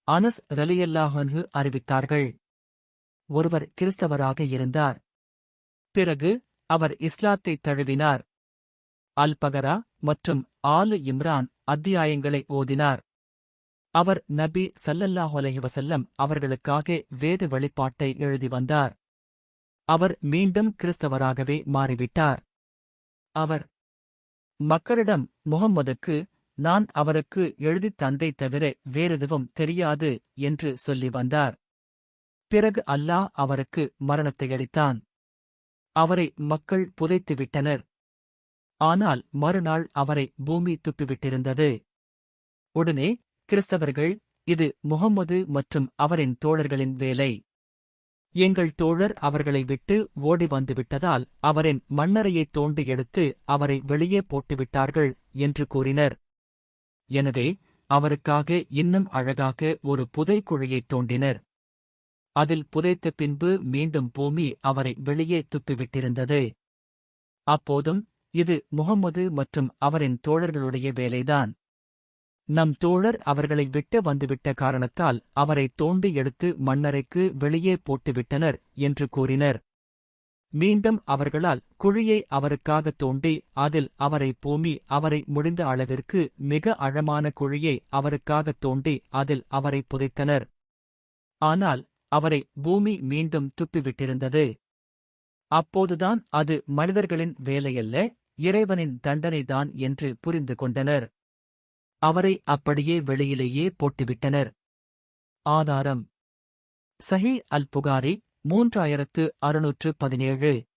அனஸ் ரலியல்லாஹு அன்ஹு அறிவித்தார்கள். ஒருவர் கிறிஸ்தவராக இருந்தார். பிறகு அவர் இஸ்லாத்தை தழுவினார். அல் பகரா மற்றும் ஆலு இம்ரான் அத்தியாயங்களை ஓதினார். அவர் நபி ஸல்லல்லாஹு அலைஹி வஸல்லம் அவர்களுக்காக வேத வெளிப்பாட்டை எழுதி வந்தார். அவர் மீண்டும் கிறிஸ்தவராகவே மாறிவிட்டார். அவர் மக்களிடம் முஹம்மதுக்கு நான் அவருக்கு எழுதித் தந்தை தவிர வேறெதுவும் தெரியாது என்று சொல்லி வந்தார். பிறகு அல்லாஹ் அவருக்கு மரணத்தை அளித்தான். அவரை மக்கள் புதைத்துவிட்டனர். ஆனால் மறுநாள் அவரை பூமி துப்பிவிட்டிருந்தது. உடனே கிறிஸ்தவர்கள், இது முஹம்மது மற்றும் அவரின் தோழர்களின் வேலை. எங்கள் தோழர் அவர்களை விட்டு ஓடி வந்துவிட்டதால் அவரின் மண்ணறையைத் தோண்டி எடுத்து அவரை வெளியே போட்டுவிட்டார்கள் என்று கூறினர். எனவே அவருக்காக இன்னும் அழகாக ஒரு புதைக்குழியைத் தோண்டினர். அதில் புதைத்த பின்பு மீண்டும் பூமி அவரை வெளியே துப்பிவிட்டிருந்தது. அப்போதும் இது முஹம்மது மற்றும் அவரின் தோழர்களுடைய வேலைதான். நம் தோழர் அவர்களை விட்டு வந்துவிட்ட காரணத்தால் அவரை தோண்டி எடுத்து மண்ணறைக்கு வெளியே போட்டுவிட்டனர் என்று கூறினர். மீண்டும் அவர்களால் குழியை அவருக்காக தோண்டி அதில் அவரை பூமி அவரை முடிந்த அளவிற்கு மிக ஆழமான குழியை அவருக்காக தோண்டி அதில் அவரை புதைத்தனர். ஆனால் அவரை பூமி மீண்டும் துப்பிவிட்டிருந்தது. அப்போதுதான் அது மனிதர்களின் வேலையல்ல, இறைவனின் தண்டனைதான் என்று புரிந்து கொண்டனர். அவரை அப்படியே வெளியிலேயே போட்டுவிட்டனர். ஆதாரம்: சஹீஹ் அல் புகாரி 3617